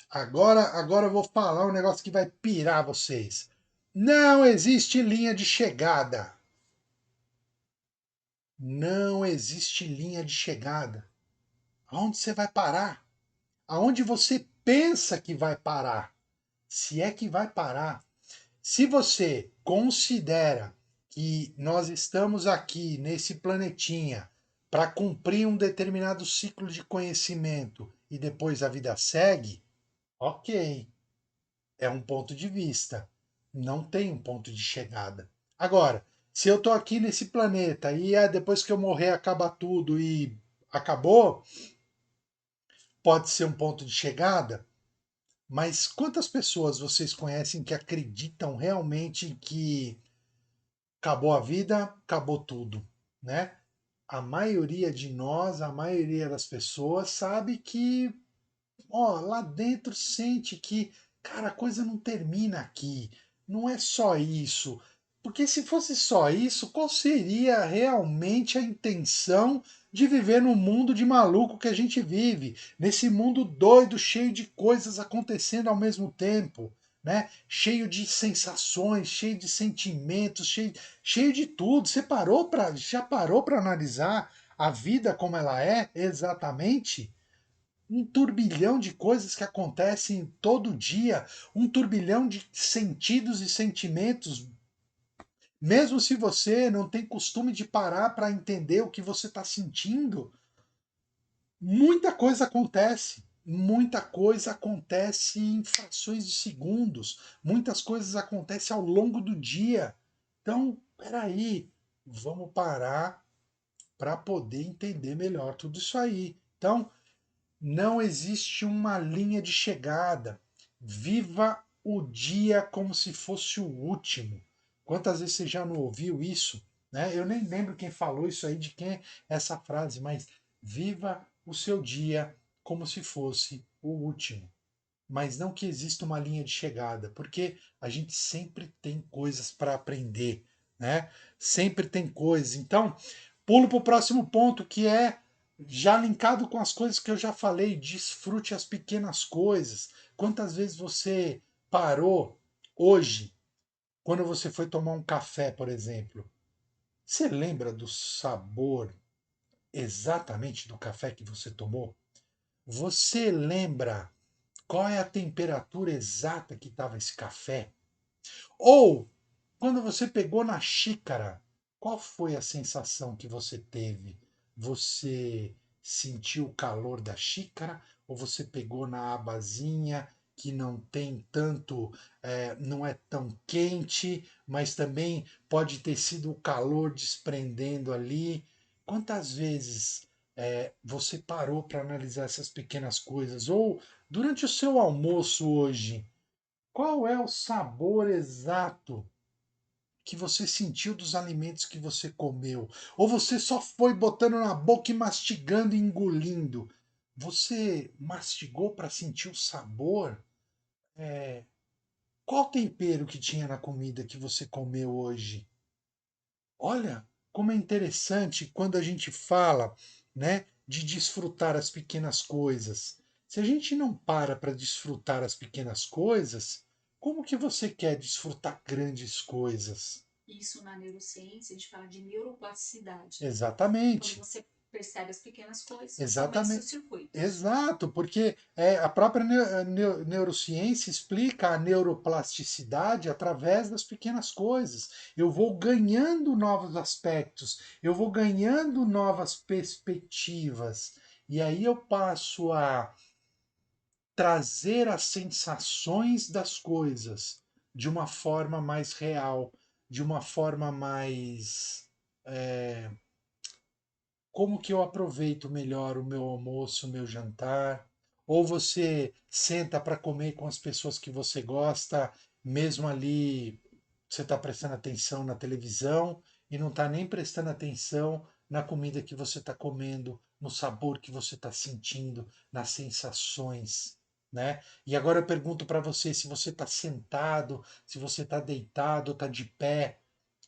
Agora eu vou falar um negócio que vai pirar vocês. Não existe linha de chegada. Não existe linha de chegada. Aonde você vai parar? aonde você pensa que vai parar, se é que vai parar. Se você considera que nós estamos aqui nesse planetinha para cumprir um determinado ciclo de conhecimento e depois a vida segue, ok, é um ponto de vista. Não tem um ponto de chegada. Agora, se eu estou aqui nesse planeta e depois que eu morrer acaba tudo e acabou, pode ser um ponto de chegada, mas quantas pessoas vocês conhecem que acreditam realmente que acabou a vida, acabou tudo, né? A maioria de nós, a maioria das pessoas sabe que, ó, lá dentro sente que, cara, a coisa não termina aqui. Não é só isso. Porque se fosse só isso, qual seria realmente a intenção de viver no mundo de maluco que a gente vive? Nesse mundo doido, cheio de coisas acontecendo ao mesmo tempo, né? Cheio de sensações, cheio de sentimentos, cheio de tudo. Já parou para analisar a vida como ela é exatamente? Um turbilhão de coisas que acontecem todo dia, um turbilhão de sentidos e sentimentos. Mesmo se você não tem costume de parar para entender o que você está sentindo, muita coisa acontece. Muita coisa acontece em frações de segundos. Muitas coisas acontecem ao longo do dia. Então, peraí, vamos parar para poder entender melhor tudo isso aí. Então, não existe uma linha de chegada. Viva o dia como se fosse o último. Quantas vezes você já não ouviu isso? Né? Eu nem lembro quem falou isso aí, de quem é essa frase, mas viva o seu dia como se fosse o último. Mas não que exista uma linha de chegada, porque a gente sempre tem coisas para aprender, né? Sempre tem coisas. Então, pulo para o próximo ponto, que é já linkado com as coisas que eu já falei, desfrute as pequenas coisas. Quantas vezes você parou hoje, quando você foi tomar um café, por exemplo? Você lembra do sabor exatamente do café que você tomou? Você lembra qual é a temperatura exata que estava esse café? Ou, quando você pegou na xícara, qual foi a sensação que você teve? Você sentiu o calor da xícara? Ou você pegou na abazinha que não tem tanto, não é tão quente, mas também pode ter sido o calor desprendendo ali? Quantas vezes você parou para analisar essas pequenas coisas? Ou durante o seu almoço hoje, qual é o sabor exato que você sentiu dos alimentos que você comeu? Ou você só foi botando na boca e mastigando e engolindo? Você mastigou para sentir o sabor? É, qual tempero que tinha na comida que você comeu hoje? Olha como é interessante quando a gente fala, né, de desfrutar as pequenas coisas. Se a gente não para desfrutar as pequenas coisas, como que você quer desfrutar grandes coisas? Isso na neurociência, a gente fala de neuroplasticidade. Quando Exatamente. você percebe as pequenas coisas, começa os Exatamente. circuitos. Exato, porque a própria neurociência explica a neuroplasticidade através das pequenas coisas. Eu vou ganhando novos aspectos, eu vou ganhando novas perspectivas, e aí eu passo a trazer as sensações das coisas de uma forma mais real, de uma forma mais. Como que eu aproveito melhor o meu almoço, o meu jantar? Ou você senta para comer com as pessoas que você gosta, mesmo ali você está prestando atenção na televisão e não está nem prestando atenção na comida que você está comendo, no sabor que você está sentindo, nas sensações, né? E agora eu pergunto para você, se você está sentado, se você está deitado, está de pé,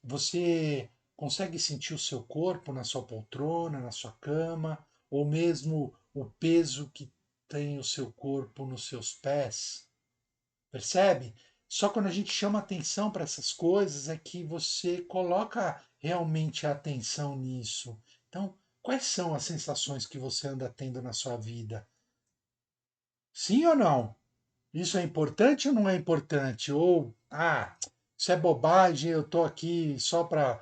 você consegue sentir o seu corpo na sua poltrona, na sua cama, ou mesmo o peso que tem o seu corpo nos seus pés? Percebe? Só quando a gente chama atenção para essas coisas é que você coloca realmente a atenção nisso. Então, quais são as sensações que você anda tendo na sua vida? Sim ou não? Isso é importante ou não é importante? Ou, isso é bobagem, eu tô aqui só para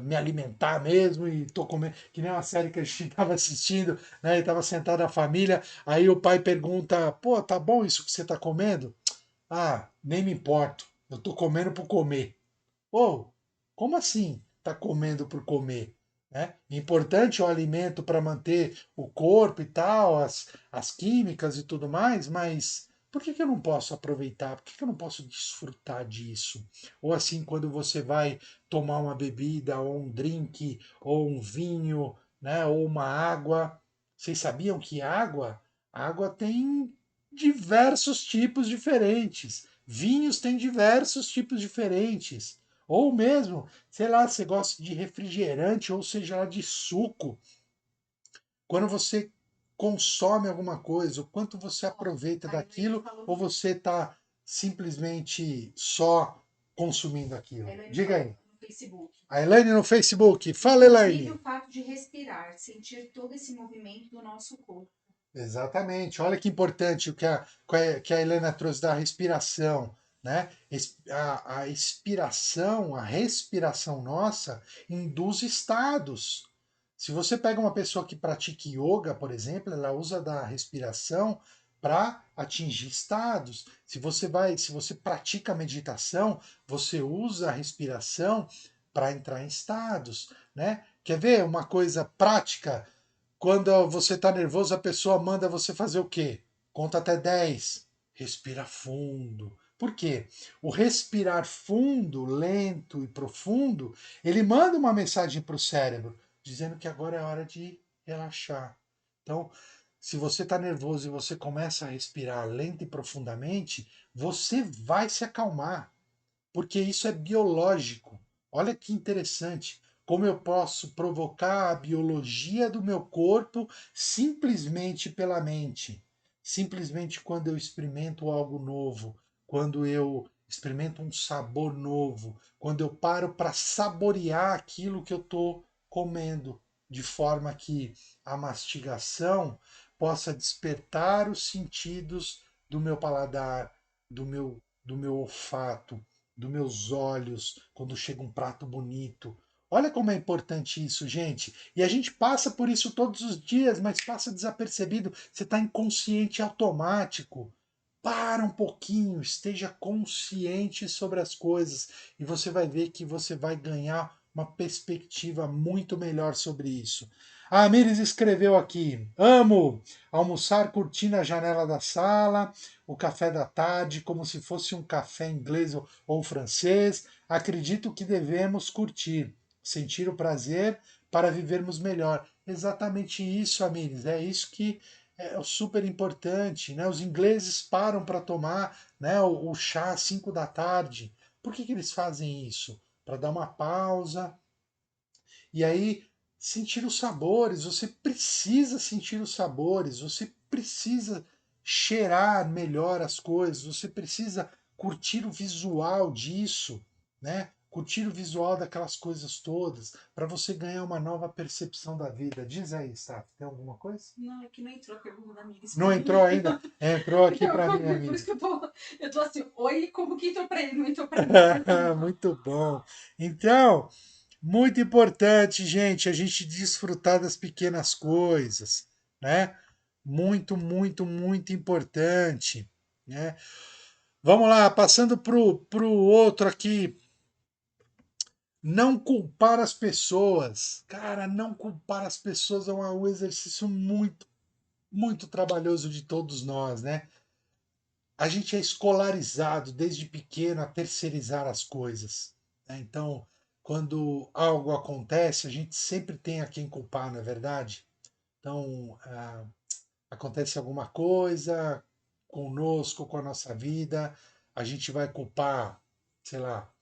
me alimentar mesmo e tô comendo. Que nem uma série que a gente estava assistindo, né? E estava sentada a família, aí o pai pergunta: pô, tá bom isso que você tá comendo? Ah, nem me importo, eu tô comendo por comer. Ou, como assim tá comendo por comer? Né? Importante o alimento para manter o corpo e tal, as químicas e tudo mais, mas por que eu não posso aproveitar? Por que eu não posso desfrutar disso? Ou assim, quando você vai tomar uma bebida, ou um drink, ou um vinho, né, ou uma água. Vocês sabiam que água tem diversos tipos diferentes. Vinhos têm diversos tipos diferentes. Ou mesmo, sei lá, você gosta de refrigerante, ou seja lá de suco. Quando você consome alguma coisa, o quanto você aproveita A Elaine daquilo, falou ou você está simplesmente só consumindo A aquilo? Elaine Diga falou aí. no Facebook. A Elaine no Facebook. Fala, Inclusive Elaine. o fato de respirar, sentir todo esse movimento do nosso corpo. Exatamente. Olha que importante o que que a Helena trouxe da respiração, né? A expiração, a respiração nossa induz estados. Se você pega uma pessoa que pratica yoga, por exemplo, ela usa da respiração para atingir estados. Se você pratica meditação, você usa a respiração para entrar em estados, né? Quer ver uma coisa prática? Quando você está nervoso, a pessoa manda você fazer o quê? Conta até 10. Respira fundo. Por quê? O respirar fundo, lento e profundo, ele manda uma mensagem para o cérebro, dizendo que agora é hora de relaxar. Então, se você está nervoso e você começa a respirar lento e profundamente, você vai se acalmar porque isso é biológico. Olha que interessante. Como eu posso provocar a biologia do meu corpo simplesmente pela mente. Simplesmente quando eu experimento algo novo, quando eu experimento um sabor novo, quando eu paro para saborear aquilo que eu estou comendo, de forma que a mastigação possa despertar os sentidos do meu paladar, do meu olfato, dos meus olhos quando chega um prato bonito. Olha como é importante isso, gente. E a gente passa por isso todos os dias, mas passa desapercebido. Você está inconsciente automático. Para um pouquinho, esteja consciente sobre as coisas e você vai ver que você vai ganhar uma perspectiva muito melhor sobre isso. A Amires escreveu aqui: amo almoçar curtindo a janela da sala, o café da tarde, como se fosse um café inglês ou francês. Acredito que devemos curtir, sentir o prazer para vivermos melhor. Exatamente isso, Amires. É isso que é super importante, né? Os ingleses param para tomar, né, o chá às 5 da tarde. Por que eles fazem isso? Para dar uma pausa e aí sentir os sabores. Você precisa sentir os sabores, você precisa cheirar melhor as coisas, você precisa curtir o visual disso, né? Curtir o visual daquelas coisas todas, para você ganhar uma nova percepção da vida. Diz aí, Saf, tem alguma coisa? Não, é que não entrou a pergunta da Miris Não pra mim. entrou ainda? Entrou aqui para mim, Por isso amiga. que eu tô assim, oi, como que entrou pra ele? Não entrou pra mim. Desculpa. Muito bom. Então, muito importante, gente, a gente desfrutar das pequenas coisas, né? Muito, muito, muito importante, né? Vamos lá, passando pro outro aqui. Não culpar as pessoas. Cara, não culpar as pessoas é um exercício muito, muito trabalhoso de todos nós, né? A gente é escolarizado desde pequeno a terceirizar as coisas, né? Então, quando algo acontece, a gente sempre tem a quem culpar, não é verdade? Então, acontece alguma coisa conosco, com a nossa vida, a gente vai culpar, sei lá,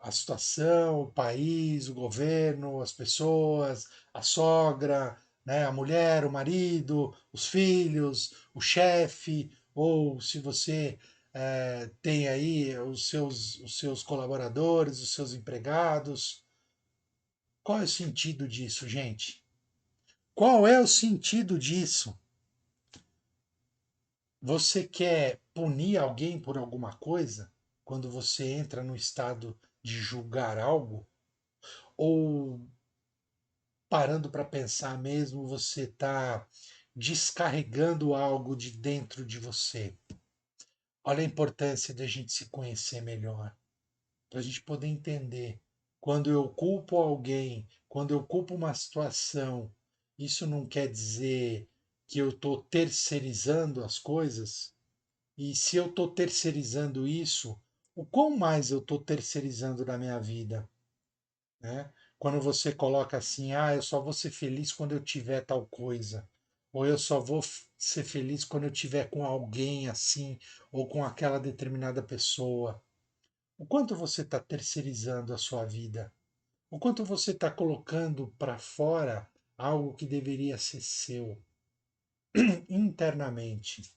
a situação, o país, o governo, as pessoas, a sogra, né, a mulher, o marido, os filhos, o chefe, ou se você tem aí os seus colaboradores, os seus empregados. Qual é o sentido disso, gente? Qual é o sentido disso? Você quer punir alguém por alguma coisa? Quando você entra no estado de julgar algo? Ou parando para pensar mesmo, você está descarregando algo de dentro de você? Olha a importância de a gente se conhecer melhor, para a gente poder entender. Quando eu culpo alguém, quando eu culpo uma situação, isso não quer dizer que eu estou terceirizando as coisas? E se eu estou terceirizando isso, o quão mais eu estou terceirizando na minha vida? Né? Quando você coloca assim, eu só vou ser feliz quando eu tiver tal coisa, ou eu só vou ser feliz quando eu tiver com alguém assim, ou com aquela determinada pessoa. O quanto você está terceirizando a sua vida? O quanto você está colocando para fora algo que deveria ser seu internamente?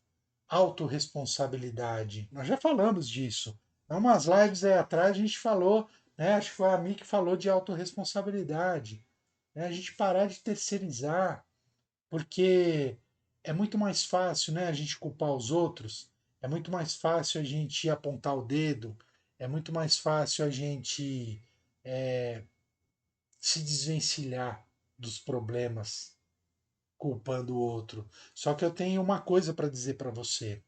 Autorresponsabilidade. Nós já falamos disso. Há umas lives aí atrás a gente falou, né? Acho que foi a Mi que falou de autorresponsabilidade. Né? A gente parar de terceirizar, porque é muito mais fácil, né, a gente culpar os outros, é muito mais fácil a gente apontar o dedo, é muito mais fácil a gente é, se desvencilhar dos problemas culpando o outro. Só que eu tenho uma coisa para dizer para você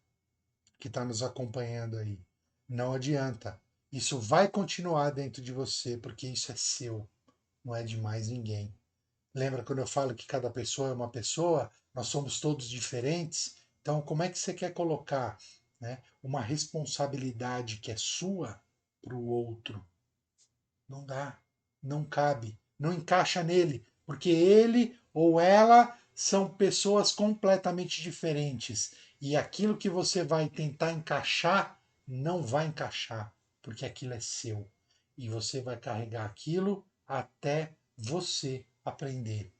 que está nos acompanhando aí. Não adianta. Isso vai continuar dentro de você, porque isso é seu, não é de mais ninguém. Lembra quando eu falo que cada pessoa é uma pessoa? Nós somos todos diferentes. Então, como é que você quer colocar, né, uma responsabilidade que é sua para o outro? Não dá, não cabe, não encaixa nele, porque ele ou ela são pessoas completamente diferentes. E aquilo que você vai tentar encaixar não vai encaixar, porque aquilo é seu. E você vai carregar aquilo até você aprender.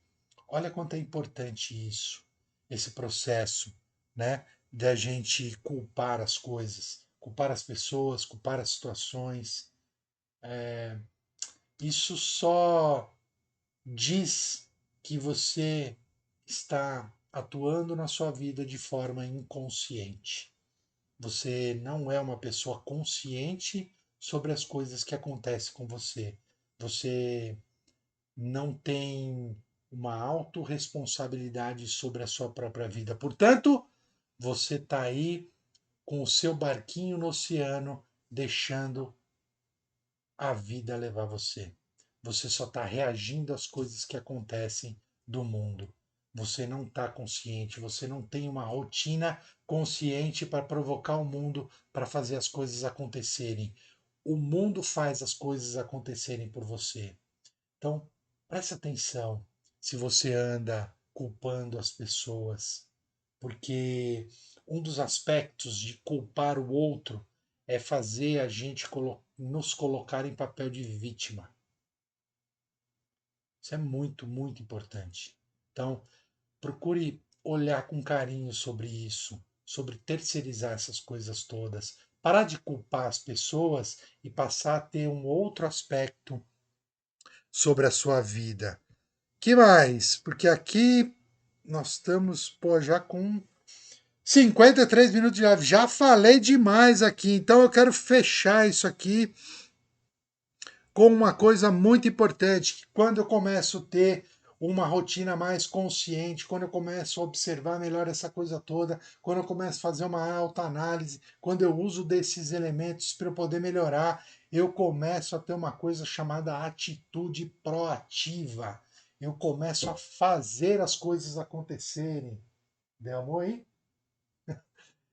Olha quanto é importante isso, esse processo, né, da gente culpar as coisas, culpar as pessoas, culpar as situações. Isso só diz que você está atuando na sua vida de forma inconsciente. Você não é uma pessoa consciente sobre as coisas que acontecem com você. Você não tem uma autorresponsabilidade sobre a sua própria vida. Portanto, você está aí com o seu barquinho no oceano, deixando a vida levar você. Você só está reagindo às coisas que acontecem do mundo. Você não está consciente, você não tem uma rotina consciente para provocar o mundo para fazer as coisas acontecerem. O mundo faz as coisas acontecerem por você. Então, preste atenção se você anda culpando as pessoas, porque um dos aspectos de culpar o outro é fazer a gente nos colocar em papel de vítima. Isso é muito, muito importante. Então, procure olhar com carinho sobre isso, sobre terceirizar essas coisas todas. Parar de culpar as pessoas e passar a ter um outro aspecto sobre a sua vida. Que mais? Porque aqui nós estamos já com 53 minutos de live. Já falei demais aqui, então eu quero fechar isso aqui com uma coisa muito importante. Quando eu começo a ter uma rotina mais consciente, quando eu começo a observar melhor essa coisa toda, quando eu começo a fazer uma autoanálise, quando eu uso desses elementos para eu poder melhorar, eu começo a ter uma coisa chamada atitude proativa. Eu começo a fazer as coisas acontecerem. Deu amor aí?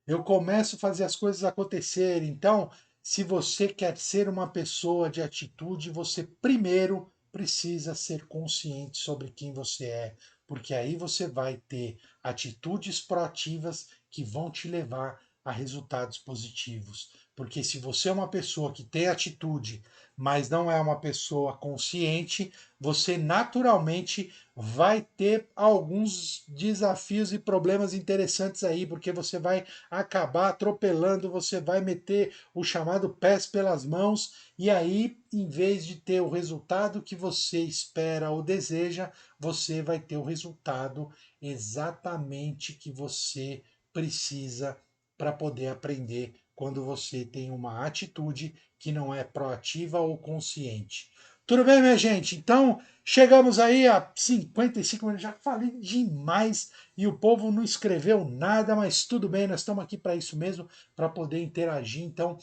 Eu começo a fazer as coisas acontecerem. Então, se você quer ser uma pessoa de atitude, você primeiro precisa ser consciente sobre quem você é, porque aí você vai ter atitudes proativas que vão te levar a resultados positivos. Porque se você é uma pessoa que tem atitude, mas não é uma pessoa consciente, você naturalmente vai ter alguns desafios e problemas interessantes aí, porque você vai acabar atropelando, você vai meter o chamado pés pelas mãos, e aí, em vez de ter o resultado que você espera ou deseja, você vai ter o resultado exatamente que você precisa para poder aprender quando você tem uma atitude que não é proativa ou consciente. Tudo bem, minha gente? Então, chegamos aí a 55 minutos. Já falei demais e o povo não escreveu nada, mas tudo bem, nós estamos aqui para isso mesmo, para poder interagir. Então,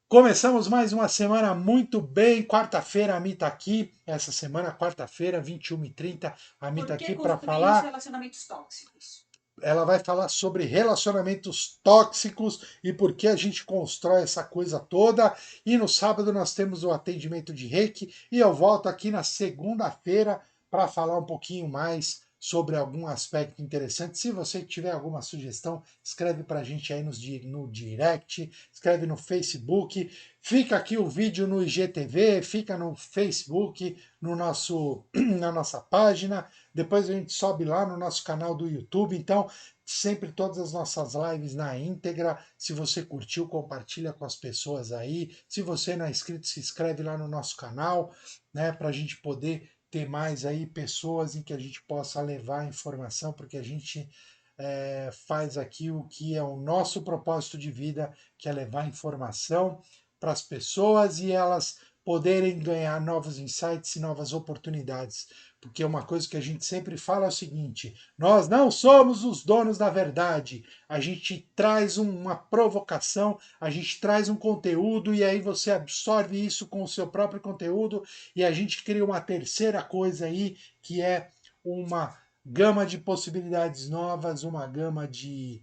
começamos mais uma semana muito bem. Quarta-feira a Mi está aqui. Essa semana, quarta-feira, 21h30, a Mi está aqui para falar. Relacionamentos tóxicos. Ela vai falar sobre relacionamentos tóxicos e por que a gente constrói essa coisa toda. E no sábado nós temos o atendimento de Reiki. E eu volto aqui na segunda-feira para falar um pouquinho mais sobre algum aspecto interessante. Se você tiver alguma sugestão, escreve para a gente aí no direct, escreve no Facebook. Fica aqui o vídeo no IGTV, fica no Facebook, na nossa página. Depois a gente sobe lá no nosso canal do YouTube. Então, sempre todas as nossas lives na íntegra. Se você curtiu, compartilha com as pessoas aí. Se você não é inscrito, se inscreve lá no nosso canal, né, para a gente poder ter mais aí pessoas em que a gente possa levar informação, porque a gente faz aqui o que é o nosso propósito de vida, que é levar informação para as pessoas e elas poderem ganhar novos insights e novas oportunidades. Porque uma coisa que a gente sempre fala é o seguinte: nós não somos os donos da verdade. A gente traz uma provocação, a gente traz um conteúdo e aí você absorve isso com o seu próprio conteúdo e a gente cria uma terceira coisa aí que é uma gama de possibilidades novas, uma gama de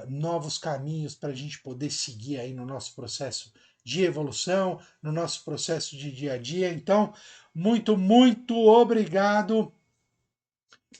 novos caminhos para a gente poder seguir aí no nosso processo de evolução, no nosso processo de dia a dia. Então, muito obrigado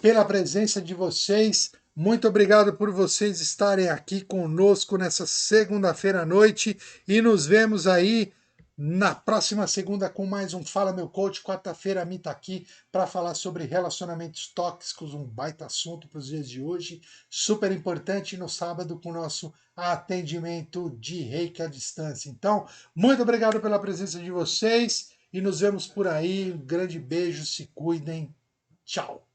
pela presença de vocês. Muito obrigado por vocês estarem aqui conosco nessa segunda-feira à noite e nos vemos aí na próxima segunda com mais um Fala Meu Coach. Quarta-feira a Mi tá aqui para falar sobre relacionamentos tóxicos, um baita assunto para os dias de hoje, super importante. No sábado com o nosso atendimento de Reiki à distância. Então, muito obrigado pela presença de vocês e nos vemos por aí. Um grande beijo, se cuidem. Tchau.